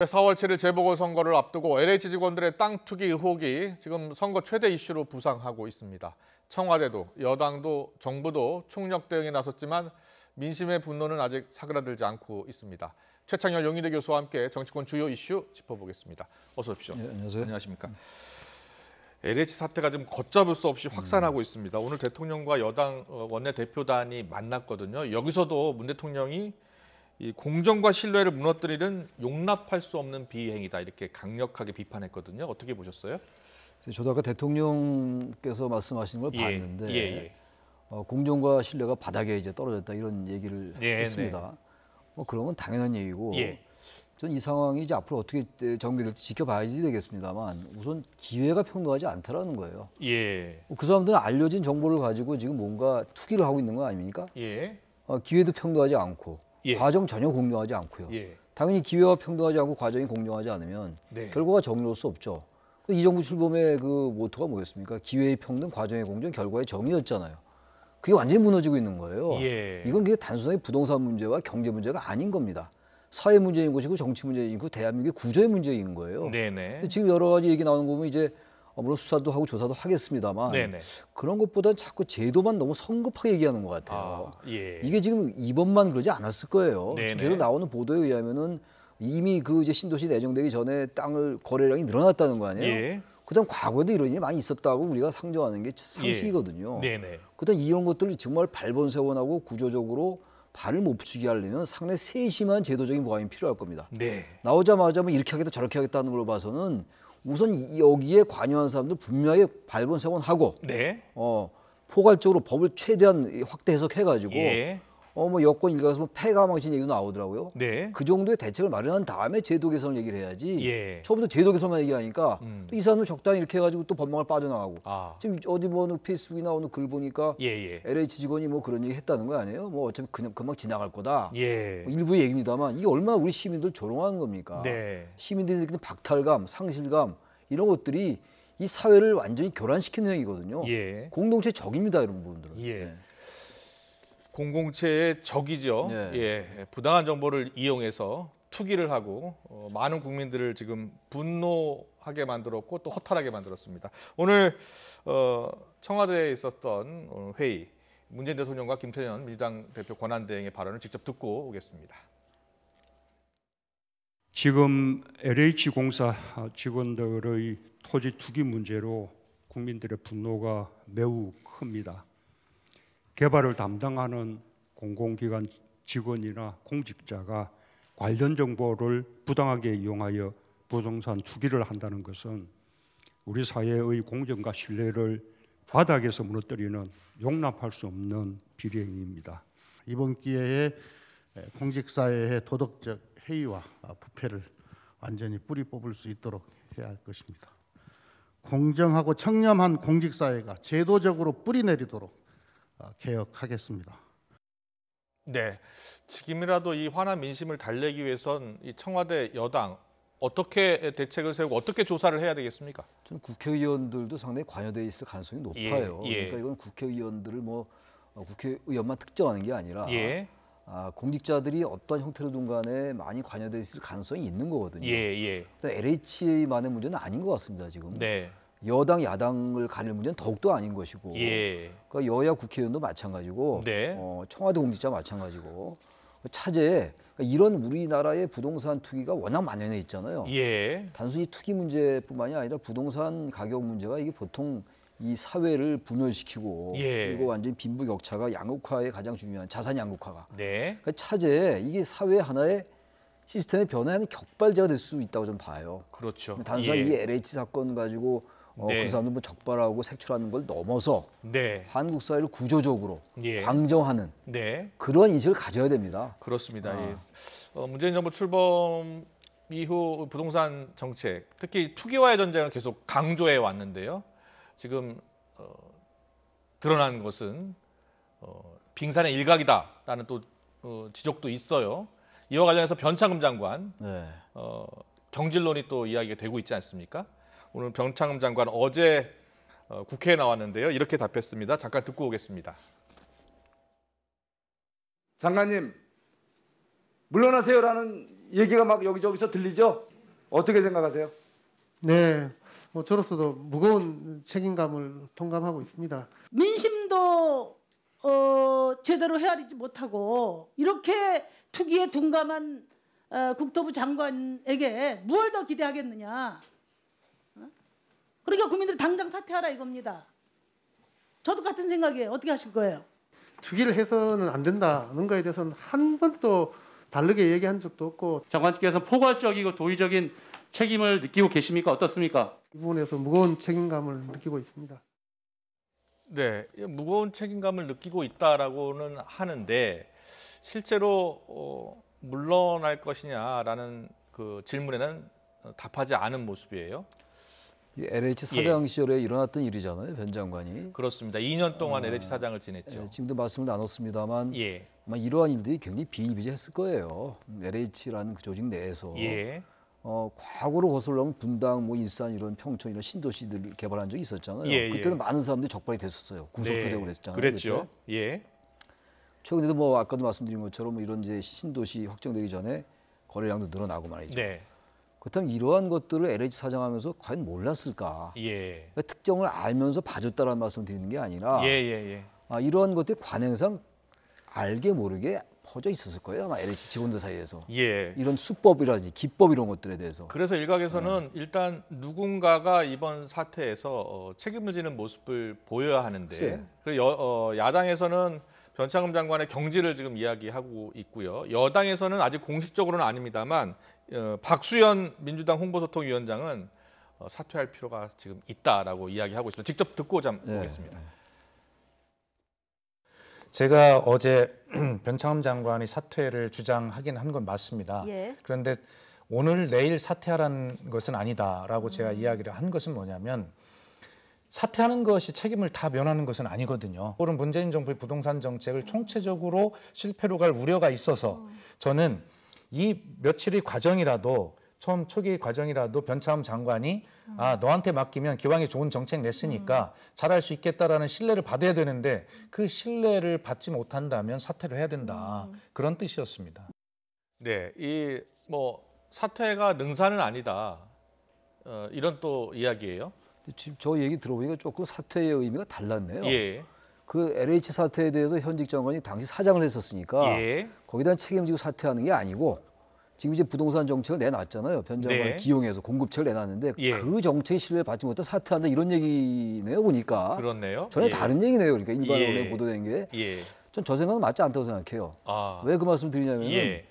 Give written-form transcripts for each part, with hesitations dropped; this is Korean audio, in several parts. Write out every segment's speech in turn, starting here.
4월 7일 재보궐선거를 앞두고 LH 직원들의 땅 투기 의혹이 지금 선거 최대 이슈로 부상하고 있습니다. 청와대도 여당도 정부도 총력 대응에 나섰지만 민심의 분노는 아직 사그라들지 않고 있습니다. 최창열 용의대 교수와 함께 정치권 주요 이슈 짚어보겠습니다. 어서 오십시오. 네, 안녕하세요. 안녕하십니까. LH 사태가 지금 걷잡을 수 없이 확산하고 있습니다. 오늘 대통령과 여당 원내대표단이 만났거든요. 여기서도 문 대통령이 이 공정과 신뢰를 무너뜨리는 용납할 수 없는 비행이다 이렇게 강력하게 비판했거든요. 어떻게 보셨어요? 저도 아까 대통령께서 말씀하신 걸 봤는데 예. 공정과 신뢰가 바닥에 이제 떨어졌다 이런 얘기를 했습니다. 그런 건 당연한 얘기고 전 이 상황이 이제 앞으로 어떻게 전개될지 지켜봐야지 되겠습니다만 우선 기회가 평등하지 않다라는 거예요. 그 사람들은 알려진 정보를 가지고 지금 뭔가 투기를 하고 있는 거 아닙니까? 기회도 평등하지 않고 과정 전혀 공정하지 않고요. 당연히 기회가 평등하지 않고 과정이 공정하지 않으면 결과가 정의로울 수 없죠. 이 정부 출범의 그 모토가 뭐였습니까? 기회의 평등, 과정의 공정, 결과의 정의였잖아요. 그게 완전히 무너지고 있는 거예요. 이건 그게 단순하게 부동산 문제와 경제 문제가 아닌 겁니다. 사회 문제인 것이고 정치 문제인 것이고 대한민국의 구조의 문제인 거예요. 지금 여러 가지 얘기 나오는 거 보면 이제 물론 수사도 하고 조사도 하겠습니다만 그런 것보다 자꾸 제도만 너무 성급하게 얘기하는 것 같아요. 이게 지금 이번만 그러지 않았을 거예요. 계속 나오는 보도에 의하면은 이미 그 이제 신도시 내정되기 전에 땅을 거래량이 늘어났다는 거 아니에요? 그다음 과거에도 이런 일이 많이 있었다고 우리가 상정하는 게 상식이거든요. 그다음 이런 것들을 정말 발본세원하고 구조적으로 발을 못 붙이게 하려면 상당히 세심한 제도적인 보완이 필요할 겁니다. 나오자마자 뭐 이렇게 하겠다 저렇게 하겠다는 걸로 봐서는 우선 여기에 관여한 사람들 분명히 발본세원하고 포괄적으로 법을 최대한 확대 해석해가지고 뭐 여권 일각에서 뭐 폐가망신 얘기도 나오더라고요. 그 정도의 대책을 마련한 다음에 제도 개선을 얘기를 해야지. 처음부터 제도 개선만 얘기하니까 또 이 사람들 적당히 이렇게 해가지고 또 법망을 빠져나가고. 지금 어디 뭐 페이스북이나 오늘 글 보니까 LH 직원이 뭐 그런 얘기 했다는 거 아니에요? 뭐 어차피 그냥 금방 지나갈 거다. 뭐 일부 얘기입니다만 이게 얼마나 우리 시민들 조롱하는 겁니까? 시민들이 느끼는 박탈감, 상실감 이런 것들이 이 사회를 완전히 교란시키는 행위거든요. 공동체 적입니다, 이런 부분들은. 공공체의 적이죠. 부당한 정보를 이용해서 투기를 하고 많은 국민들을 지금 분노하게 만들었고 또 허탈하게 만들었습니다. 오늘 청와대에 있었던 회의, 문재인 대통령과 김태년 민주당 대표 권한대행의 발언을 직접 듣고 오겠습니다. 지금 LH공사 직원들의 토지 투기 문제로 국민들의 분노가 매우 큽니다. 개발을 담당하는 공공기관 직원이나 공직자가 관련 정보를 부당하게 이용하여 부동산 투기를 한다는 것은 우리 사회의 공정과 신뢰를 바닥에서 무너뜨리는 용납할 수 없는 비리행위입니다. 이번 기회에 공직사회의 도덕적 해이와 부패를 완전히 뿌리 뽑을 수 있도록 해야 할 것입니다. 공정하고 청렴한 공직사회가 제도적으로 뿌리 내리도록 개혁하겠습니다. 지금이라도 이 화난 민심을 달래기 위해선 이 청와대 여당 어떻게 대책을 세우고 어떻게 조사를 해야 되겠습니까? 저는 국회의원들도 상당히 관여돼 있을 가능성이 높아요. 그러니까 이건 국회의원들을 뭐 국회의원만 특정하는 게 아니라 공직자들이 어떤 형태로든 간에 많이 관여돼 있을 가능성이 있는 거거든요. LH만의 문제는 아닌 것 같습니다, 지금. 여당, 야당을 가릴 문제는 더욱더 아닌 것이고 그러니까 여야 국회의원도 마찬가지고 청와대 공직자 마찬가지고 차제에 그러니까 이런 우리나라의 부동산 투기가 워낙 만연해 있잖아요. 단순히 투기 문제뿐만이 아니라 부동산 가격 문제가 이게 보통 이 사회를 분열시키고 그리고 완전히 빈부격차가 양극화의 가장 중요한 자산 양극화가 그러니까 차제에 이게 사회 하나의 시스템의 변화의 격발제가 될 수 있다고 좀 봐요. 단순히 이 LH 사건 가지고 그 사람들 뭐 적발하고 색출하는 걸 넘어서 한국 사회를 구조적으로 방정하는 그런 인식을 가져야 됩니다. 그렇습니다. 문재인 정부 출범 이후 부동산 정책, 특히 투기와의 전쟁을 계속 강조해 왔는데요. 지금 드러난 것은 빙산의 일각이다라는 또 지적도 있어요. 이와 관련해서 변창흠 장관 경질론이 또 이야기가 되고 있지 않습니까? 오늘 변창흠 장관 어제 국회에 나왔는데요. 이렇게 답했습니다. 잠깐 듣고 오겠습니다. 장관님, 물러나세요라는 얘기가 막 여기저기서 들리죠? 어떻게 생각하세요? 네, 저로서도 무거운 책임감을 통감하고 있습니다. 민심도 제대로 헤아리지 못하고 이렇게 투기에 둔감한 국토부 장관에게 무엇을 더 기대하겠느냐. 그러니까 국민들이 당장 사퇴하라 이겁니다. 저도 같은 생각이에요. 어떻게 하실 거예요? 투기를 해서는 안 된다는 거에 대해서는 한 번도 다르게 얘기한 적도 없고 장관님께서 포괄적이고 도의적인 책임을 느끼고 계십니까? 어떻습니까? 이 부분에서 무거운 책임감을 느끼고 있습니다. 네, 무거운 책임감을 느끼고 있다라고는 하는데 실제로 물러날 것이냐라는 그 질문에는 답하지 않은 모습이에요. 이 LH 사장 시절에 일어났던 일이잖아요, 변 장관이. 그렇습니다. 2년 동안 LH 사장을 지냈죠. 지금도 말씀을 나눴습니다만 예. 아마 이러한 일들이 굉장히 비일비재했을 거예요. LH라는 그 조직 내에서. 예. 과거로 거슬러면 분당, 뭐 일산 이런 평촌 이런 신도시들 개발한 적이 있었잖아요. 예, 그때는 예. 많은 사람들이 적발이 됐었어요. 구속도 네, 되고 그랬잖아요. 그랬죠. 그때. 예. 최근에도 뭐 아까도 말씀드린 것처럼 뭐 이런 이제 신도시 확정되기 전에 거래량도 늘어나고 말이죠. 네. 그렇다면 이러한 것들을 LH 사장하면서 과연 몰랐을까? 예. 그러니까 특정을 알면서 봐줬다라는 말씀 드리는 게 아니라 예. 이러한 것들이 관행상 알게 모르게 퍼져 있었을 거예요. 아마 LH 직원들 사이에서. 예. 이런 수법이라든지 기법 이런 것들에 대해서. 그래서 일각에서는 일단 누군가가 이번 사태에서 책임을 지는 모습을 보여야 하는데 야당에서는 변창흠 장관의 경질을 지금 이야기하고 있고요. 여당에서는 아직 공식적으로는 아닙니다만 박수현 민주당 홍보소통위원장은 사퇴할 필요가 지금 있다라고 이야기하고 있습니다. 직접 듣고 보겠습니다. 제가 어제 변창흠 장관이 사퇴를 주장하긴 한 건 맞습니다. 예. 그런데 오늘 내일 사퇴하라는 것은 아니다라고 제가 이야기를 한 것은 뭐냐면 사퇴하는 것이 책임을 다 면하는 것은 아니거든요. 오늘 문재인 정부의 부동산 정책을 총체적으로 실패로 갈 우려가 있어서 저는 이 며칠의 과정이라도 처음 초기 과정이라도 변창흠 장관이 너한테 맡기면 기왕에 좋은 정책 냈으니까 잘할 수 있겠다라는 신뢰를 받아야 되는데 그 신뢰를 받지 못한다면 사퇴를 해야 된다. 그런 뜻이었습니다. 네, 이 뭐 사퇴가 능사는 아니다. 이런 또 이야기예요. 지금 저 얘기 들어보니까 조금 사퇴의 의미가 달랐네요. 예. 그 LH 사태에 대해서 현직 장관이 당시 사장을 했었으니까 예. 거기다 책임지고 사퇴하는 게 아니고 지금 이제 부동산 정책을 내놨잖아요. 변 장관을 네. 기용해서 공급책을 내놨는데 예. 그 정책의 신뢰를 받지 못해 사퇴한다 이런 얘기네요. 보니까 그렇네요. 전혀 예. 다른 얘기네요. 그러니까 일반 언론에 예. 보도된 게. 예. 전 저 생각은 맞지 않다고 생각해요. 아. 왜 그 말씀 드리냐면 예.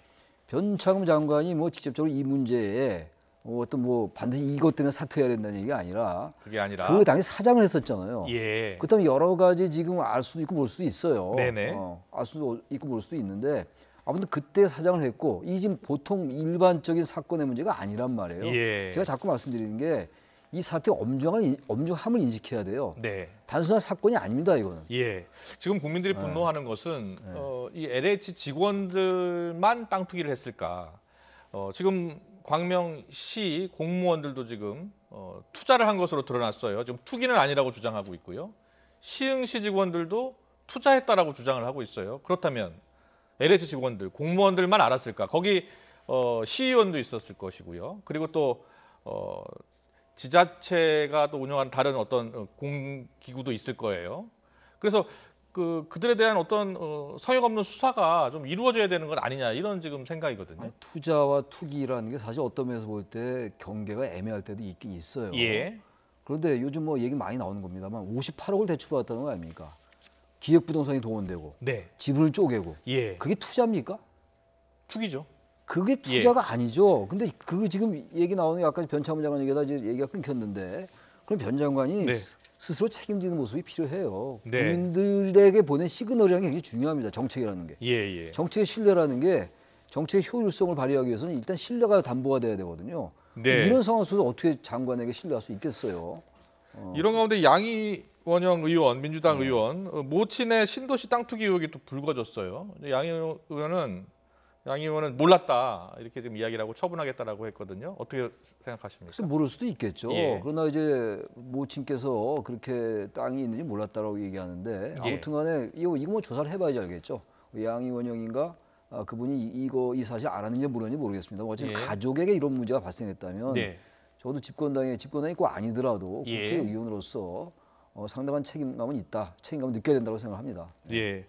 변창흠 장관이 뭐 직접적으로 이 문제에 어떤 뭐 반드시 이것 때문에 사퇴해야 된다는 얘기가 아니라 그게 아니라 그 당시 사장을 했었잖아요. 예. 그렇다면 여러 가지 지금 알 수도 있고 볼 수도 있어요. 네네. 알 수도 있고 볼 수도 있는데 아무튼 그때 사장을 했고 이 지금 보통 일반적인 사건의 문제가 아니란 말이에요. 예. 제가 자꾸 말씀드리는 게 이 사태의 엄중함을 인식해야 돼요. 네. 단순한 사건이 아닙니다, 이거는. 예. 지금 국민들이 분노하는 것은 이 LH 직원들만 땅 투기를 했을까? 지금 광명시 공무원들도 지금 투자를 한 것으로 드러났어요. 지금 투기는 아니라고 주장하고 있고요. 시흥시 직원들도 투자했다라고 주장을 하고 있어요. 그렇다면 LH 직원들, 공무원들만 알았을까? 거기 시의원도 있었을 것이고요. 그리고 또 지자체가 또 운영하는 다른 어떤 공기구도 있을 거예요. 그래서 그들에 대한 어떤 성역 없는 수사가 좀 이루어져야 되는 건 아니냐 이런 지금 생각이거든요. 아니, 투자와 투기라는 게 사실 어떤 면에서 볼 때 경계가 애매할 때도 있긴 있어요. 예. 그런데 요즘 뭐 얘기 많이 나오는 겁니다만 58억을 대출받았다는 거 아닙니까? 기획부동산이 동원되고 네. 지분을 쪼개고 예. 그게 투자입니까? 투기죠. 그게 투자가 아니죠. 근데 그 지금 얘기 나오는 게 아까 변창흠 장관 얘기다 이제 얘기가 끊겼는데 그럼 변 장관이 네. 스스로 책임지는 모습이 필요해요. 네. 국민들에게 보낸 시그널이라는 게 굉장히 중요합니다. 정책이라는 게. 예. 정책의 신뢰라는 게 정책의 효율성을 발휘하기 위해서는 일단 신뢰가 담보가 돼야 되거든요. 네. 이런 상황 속에서 어떻게 장관에게 신뢰할 수 있겠어요? 이런 가운데 양이원영 의원, 민주당 의원 모친의 신도시 땅 투기 의혹이 또 불거졌어요. 양 의원은 몰랐다 이렇게 지금 이야기를 하고 처분하겠다라고 했거든요. 어떻게 생각하십니까? 글쎄 모를 수도 있겠죠. 예. 그러나 이제 모친께서 그렇게 땅이 있는지 몰랐다라고 얘기하는데 예. 아무튼간에 이거 뭐 조사를 해봐야지 알겠죠. 양이원영인가 그분이 이 사실 알았는지 모르는지 모르겠습니다. 어쨌든 예. 가족에게 이런 문제가 발생했다면 네. 저도 집권당이 꼭 아니더라도 예. 국회의원으로서 상당한 책임감은 있다. 책임감을 느껴야 된다고 생각합니다. 예,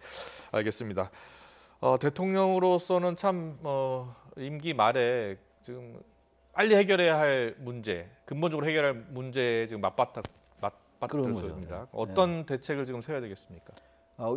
알겠습니다. 대통령으로서는 참 임기 말에 지금 빨리 해결해야 할 문제, 근본적으로 해결할 문제에 지금 그런 거죠. 맞닥뜨렸습니다. 어떤 대책을 지금 세워야 되겠습니까?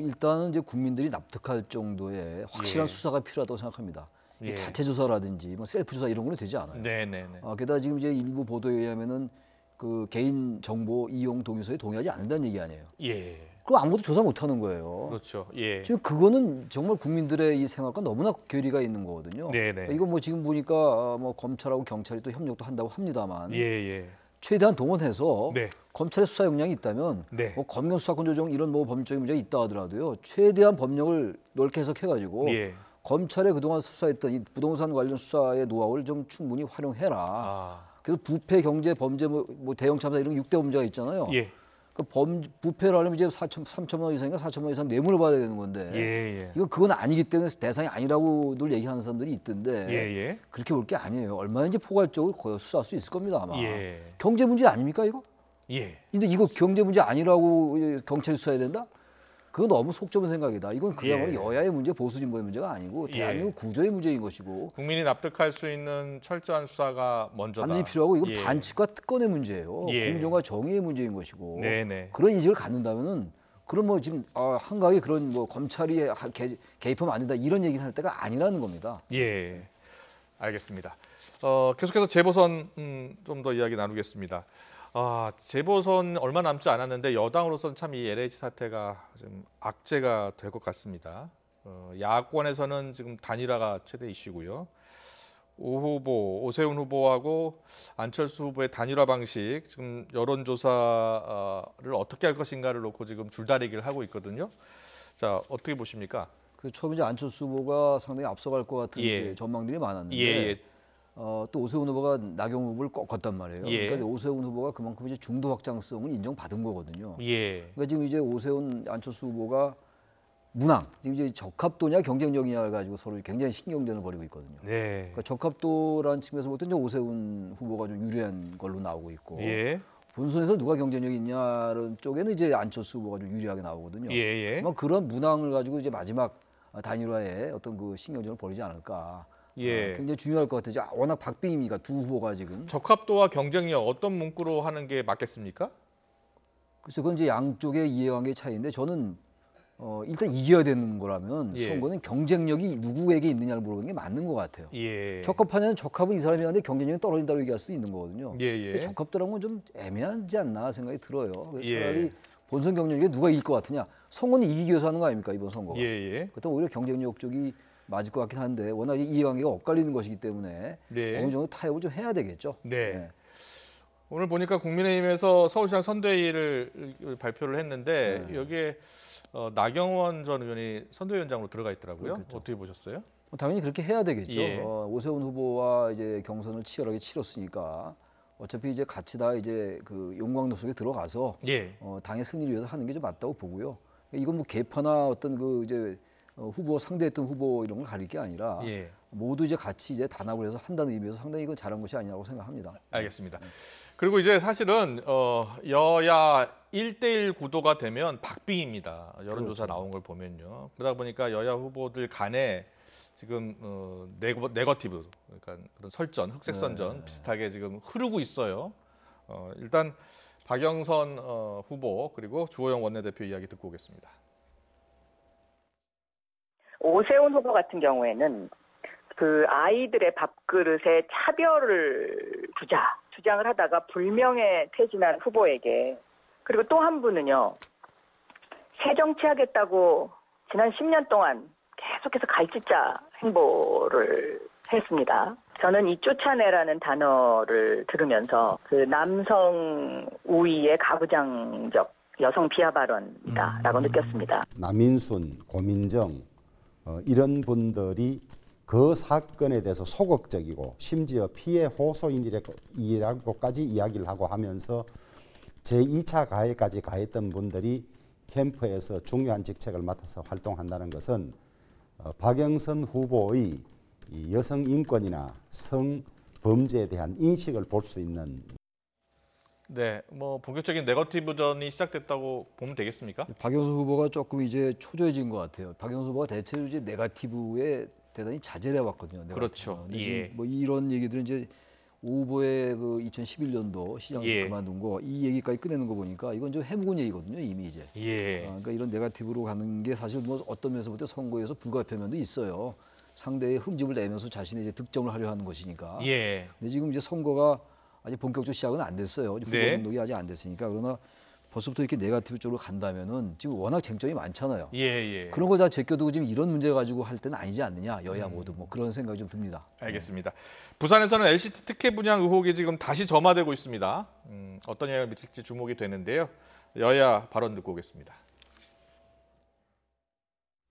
일단은 이제 국민들이 납득할 정도의 확실한 예. 수사가 필요하다고 생각합니다. 예. 자체 조사라든지 뭐 셀프 조사 이런 거는 되지 않아요. 네네네. 게다가 지금 이제 일부 보도에 의하면은 그 개인 정보 이용 동의서에 동의하지 않는다는 얘기 아니에요. 예. 그럼 아무것도 조사 못 하는 거예요. 그렇죠. 예. 지금 그거는 정말 국민들의 이 생각과 너무나 괴리가 있는 거거든요. 네네. 이거 뭐 지금 보니까 뭐 검찰하고 경찰이 또 협력도 한다고 합니다만 예. 최대한 동원해서 네. 검찰의 수사 역량이 있다면 네. 뭐 검경 수사권 조정 이런 뭐 법률적인 문제가 있다 하더라도요 최대한 법령을 넓게 해석해가지고 예. 검찰에 그동안 수사했던 이 부동산 관련 수사의 노하우를 좀 충분히 활용해라. 아. 그래서 부패, 경제, 범죄, 뭐 대형 참사 이런 6대 범죄가 있잖아요. 예. 그 부패를 하려면 이제 3천만 원 이상인가 4천만 원 이상 뇌물을 받아야 되는 건데 예. 그건 아니기 때문에 대상이 아니라고 늘 얘기하는 사람들이 있던데 예. 그렇게 볼 게 아니에요. 얼마든지 포괄적으로 수사할 수 있을 겁니다 아마. 예. 경제 문제 아닙니까 이거? 예. 근데 이거 경제 문제 아니라고 경찰이 수사해야 된다? 그건 너무 속 좁은 생각이다. 이건 그야말로 예. 여야의 문제, 보수 진보의 문제가 아니고 대한민국 구조의 문제인 것이고 국민이 납득할 수 있는 철저한 수사가 먼저다. 반드시 필요하고 이건 예. 반칙과 특권의 문제예요. 예. 공정과 정의의 문제인 것이고 네네. 그런 인식을 갖는다면은 그런 뭐 지금 한가하게 그런 뭐 검찰이 개입하면 안 된다 이런 얘기를 할 때가 아니라는 겁니다. 예. 알겠습니다. 계속해서 재보선 좀 더 이야기 나누겠습니다. 재보선 얼마 남지 않았는데 여당으로서는 참 이 LH 사태가 좀 악재가 될 것 같습니다. 야권에서는 지금 단일화가 최대 이슈고요. 오세훈 후보하고 안철수 후보의 단일화 방식, 지금 여론조사를 어떻게 할 것인가를 놓고 지금 줄다리기를 하고 있거든요. 자, 어떻게 보십니까? 그 처음에 이제 안철수 후보가 상당히 앞서갈 것 같은 예. 이제 전망들이 많았는데 예. 또 오세훈 후보가 나경원 후보를 꺾었단 말이에요. 예. 그러니까 오세훈 후보가 그만큼 이제 중도 확장성을 인정받은 거거든요. 예. 그러니까 지금 이제 오세훈 안철수 후보가 문항, 지금 이제 적합도냐 경쟁력이냐를 가지고 서로 굉장히 신경전을 벌이고 있거든요. 네. 그러니까 적합도라는 측면에서 볼 때 이제 오세훈 후보가 좀 유리한 걸로 나오고 있고 예. 본선에서 누가 경쟁력이 있냐는 쪽에는 이제 안철수 후보가 좀 유리하게 나오거든요. 예. 뭐 그런 문항을 가지고 이제 마지막 단일화에 어떤 그 신경전을 벌이지 않을까. 예. 굉장히 중요할 것 같아요. 워낙 박빙입니까 두 후보가 지금. 적합도와 경쟁력 어떤 문구로 하는 게 맞겠습니까? 그래서 그건 이제 양쪽의 이해관계 차이인데 저는 일단 이겨야 되는 거라면 예. 선거는 경쟁력이 누구에게 있느냐를 물어보는 게 맞는 것 같아요. 예. 적합하냐면 적합은 이 사람이 하는데 경쟁력이 떨어진다고 얘기할 수 있는 거거든요. 예. 근데 적합도라는 건 좀 애매하지 않나 생각이 들어요. 그래서 예. 차라리 본선 경쟁력에 누가 이길 것 같으냐. 선거는 이기기 위해서 하는 거 아닙니까 이번 선거가. 예. 그렇다면 오히려 경쟁력 쪽이 맞을 것 같긴 한데 워낙 이해관계가 엇갈리는 것이기 때문에 네. 어느 정도 타협을 좀 해야 되겠죠. 네. 오늘 보니까 국민의힘에서 서울시장 선대위를 발표를 했는데 여기에 나경원 전 의원이 선대위원장으로 들어가 있더라고요. 그렇겠죠. 어떻게 보셨어요? 당연히 그렇게 해야 되겠죠. 예. 오세훈 후보와 이제 경선을 치열하게 치렀으니까 어차피 이제 같이 다 이제 그 용광로 속에 들어가서 예. 당의 승리를 위해서 하는 게 좀 맞다고 보고요. 이건 뭐 개파나 어떤 그 이제 후보 상대했던 후보 이런 걸 가릴 게 아니라 예. 모두 이제 같이 이제 단합을 해서 한다는 의미에서 상당히 이건 잘한 것이 아니라고 생각합니다. 알겠습니다. 그리고 이제 사실은 여야 1대1 구도가 되면 박빙입니다. 여론조사 그렇죠. 나온 걸 보면요. 그러다 보니까 여야 후보들 간에 지금 네거티브, 그러니까 그런 설전, 흑색선전 비슷하게 지금 흐르고 있어요. 일단 박영선 후보 그리고 주호영 원내대표 이야기 듣고 오겠습니다. 오세훈 후보 같은 경우에는 그 아이들의 밥그릇에 차별을 주장을 하다가 불명예 퇴진한 후보에게, 그리고 또 한 분은요, 새 정치하겠다고 지난 10년 동안 계속해서 갈짓자 행보를 했습니다. 저는 이 쫓아내라는 단어를 들으면서 그 남성 우위의 가부장적 여성 비하 발언이다라고 느꼈습니다. 남인순, 고민정 이런 분들이 그 사건에 대해서 소극적이고 심지어 피해 호소인이라고까지 이야기를 하고 하면서 제2차 가해까지 가했던 분들이 캠프에서 중요한 직책을 맡아서 활동한다는 것은 박영선 후보의 이 여성 인권이나 성범죄에 대한 인식을 볼 수 있는. 네, 뭐 본격적인 네거티브전이 시작됐다고 보면 되겠습니까? 박영선 후보가 조금 이제 초조해진 것 같아요. 박영선 후보가 대체로 이제 네거티브에 대단히 자제를 해왔거든요. 그렇죠. 근데 예. 지금 뭐 이런 얘기들은 이제 오 후보의 그 2011년도 시장에서 예. 그만둔 거 이 얘기까지 꺼내는 거 보니까 이건 좀 해묵은 얘기거든요. 이미 이제. 예. 그러니까 이런 네거티브로 가는 게 사실 뭐 어떤 면에서 볼 때 선거에서 불가피한 면도 있어요. 상대의 흠집을 내면서 자신의 이제 득점을 하려 하는 것이니까. 예. 근데 지금 이제 선거가 아직 본격적으로 시작은 안 됐어요. 후보 네. 등록이 아직 안 됐으니까. 그러나 벌써부터 이렇게 네거티브 쪽으로 간다면은 지금 워낙 쟁점이 많잖아요. 예. 그런 걸 다 제껴두고 지금 이런 문제 가지고 할 때는 아니지 않느냐. 여야 모두 뭐 그런 생각이 좀 듭니다. 알겠습니다. 부산에서는 LCT 특혜 분양 의혹이 지금 다시 점화되고 있습니다. 어떤 영향을 미칠지 주목이 되는데요. 여야 발언 듣고 오겠습니다.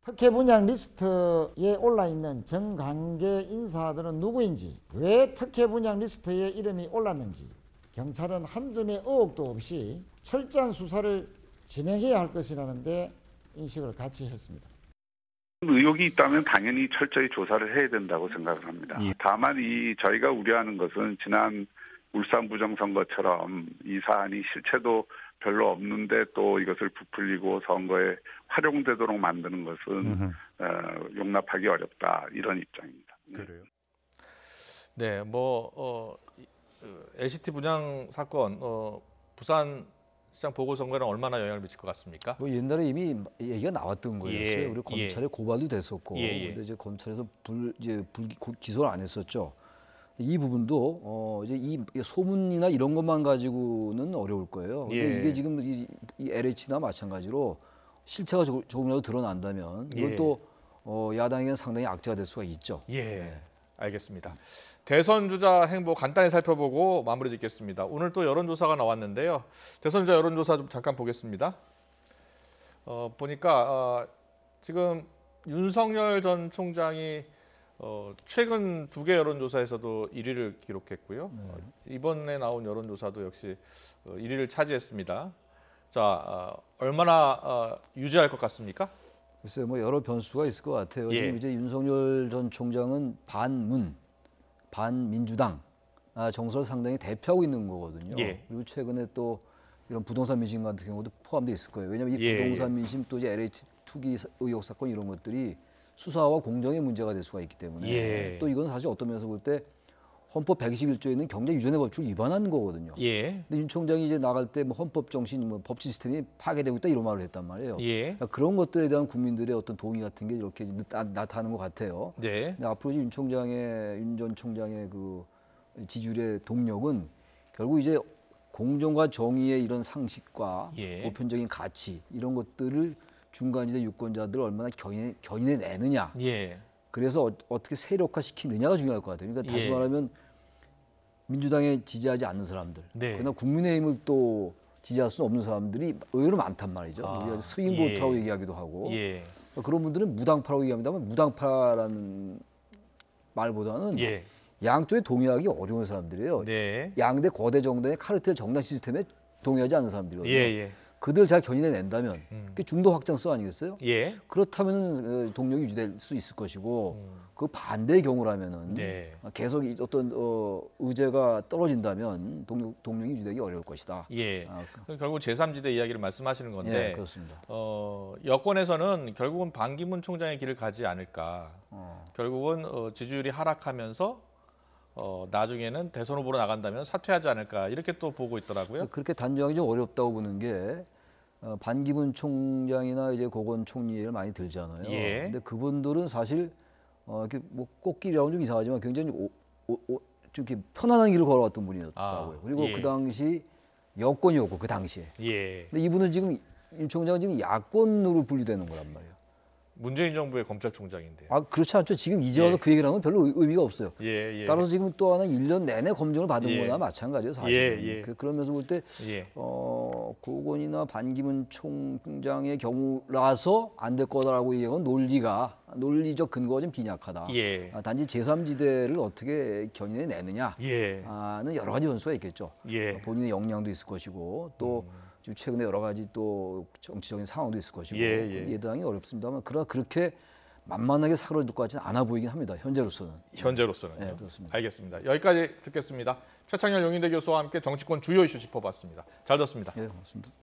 특혜 분양 리스트에 올라있는 정관계 인사들은 누구인지, 왜 특혜 분양 리스트에 이름이 올랐는지 경찰은 한 점의 의혹도 없이 철저한 수사를 진행해야 할 것이라는 데 인식을 같이 했습니다. 의혹이 있다면 당연히 철저히 조사를 해야 된다고 생각을 합니다. 다만 저희가 우려하는 것은 지난 울산 부정선거처럼 이 사안이 실체도 별로 없는데 또 이것을 부풀리고 선거에 활용되도록 만드는 것은 용납하기 어렵다, 이런 입장입니다. 그래요. 네, LCT 분양 사건, 부산 시장 보궐선거에는 얼마나 영향을 미칠 것 같습니까? 뭐 옛날에 이미 얘기가 나왔던 거였어요. 예, 우리 검찰에 고발도 됐었고, 근데 이제 검찰에서 기소를 안 했었죠. 이 부분도 이제 이 소문이나 이런 것만 가지고는 어려울 거예요. 근데 이게 지금 이 LH나 마찬가지로 실체가 조금이라도 드러난다면 이건 또 야당에게는 상당히 악재가 될 수가 있죠. 알겠습니다. 대선 주자 행보 간단히 살펴보고 마무리 짓겠습니다. 오늘 또 여론조사가 나왔는데요. 대선 주자 여론조사 좀 잠깐 보겠습니다. 보니까 지금 윤석열 전 총장이 최근 2개 여론조사에서도 1위를 기록했고요. 이번에 나온 여론조사도 역시 1위를 차지했습니다. 자, 얼마나 유지할 것 같습니까? 글쎄요, 뭐 여러 변수가 있을 것 같아요. 지금 이제 윤석열 전 총장은 반민주당 정서를 상당히 대표하고 있는 거거든요. 그리고 최근에 또 이런 부동산 민심 같은 경우도 포함되어 있을 거예요. 왜냐하면 이 부동산 민심 또 이제 LH 투기 의혹 사건 이런 것들이 수사와 공정의 문제가 될 수가 있기 때문에 또 이건 사실 어떤 면에서 볼 때 헌법 121조에 있는 경제 유전의 법칙을 위반한 거거든요. 근데 윤 총장이 이제 나갈 때 뭐 헌법 정신, 뭐 법치 시스템이 파괴되고 있다 이런 말을 했단 말이에요. 그러니까 그런 것들에 대한 국민들의 어떤 동의 같은 게 이렇게 나타나는 것 같아요. 근데 앞으로 윤 전 총장의 그 지지율의 동력은 결국 이제 공정과 정의의 이런 상식과 보편적인 가치 이런 것들을 중간지대 유권자들을 얼마나 견인해 내느냐. 그래서 어떻게 세력화시키느냐가 중요할 것 같아요. 그러니까 다시 말하면 민주당에 지지하지 않는 사람들, 그러나 국민의힘을 또 지지할 수 없는 사람들이 의외로 많단 말이죠. 우리가 스윙 보트라고 얘기하기도 하고 그런 분들은 무당파라고 얘기합니다만 무당파라는 말보다는 양쪽에 동의하기 어려운 사람들이에요. 양대 거대 정당의 카르텔 정당 시스템에 동의하지 않는 사람들이거든요. 그들 잘 견인해 낸다면 그게 중도 확장성 아니겠어요? 그렇다면 동력이 유지될 수 있을 것이고 그 반대의 경우라면은 계속 어떤 의제가 떨어진다면 동력이 유지되기 어려울 것이다. 결국 제3지대 이야기를 말씀하시는 건데 그렇습니다. 여권에서는 결국은 반기문 총장의 길을 가지 않을까. 결국은 지지율이 하락하면서 나중에는 대선 후보로 나간다면 사퇴하지 않을까 이렇게 또 보고 있더라고요. 그렇게 단정하기 좀 어렵다고 보는 게 반기문 총장이나 이제 고건 총리 예를 많이 들잖아요. 근데 그분들은 사실 이렇게 뭐 꽃길이라고는 좀 이상하지만 굉장히 좀 이렇게 편안한 길을 걸어왔던 분이었다고요. 그리고 그 당시 여권이었고 그 당시에. 근데 이분은 지금 윤 총장은 지금 야권으로 분류되는 거란 말이에요. 문재인 정부의 검찰총장인데. 그렇지 않죠. 지금 이제 와서 그 얘기를 하는 건 별로 의미가 없어요. 따라서 지금 또 하나 1년 내내 검증을 받은 거나 마찬가지예요. 사실. 그러면서 볼 때 고건이나 반기문 총장의 경우라서 안 될 거다라고 얘기하는 논리적 근거가 좀 빈약하다. 단지 제3지대를 어떻게 견인해 내느냐는 여러 가지 변수가 있겠죠. 본인의 역량도 있을 것이고 또 지금 최근에 여러 가지 또 정치적인 상황도 있을 것이고 예단하기 어렵습니다만 그렇게 만만하게 사고를 듣고 하지는 않아 보이긴 합니다. 현재로서는. 현재로서는. 네, 그렇습니다. 알겠습니다. 여기까지 듣겠습니다. 최창렬 용인대 교수와 함께 정치권 주요 이슈 짚어봤습니다. 잘 들었습니다. 네, 고맙습니다.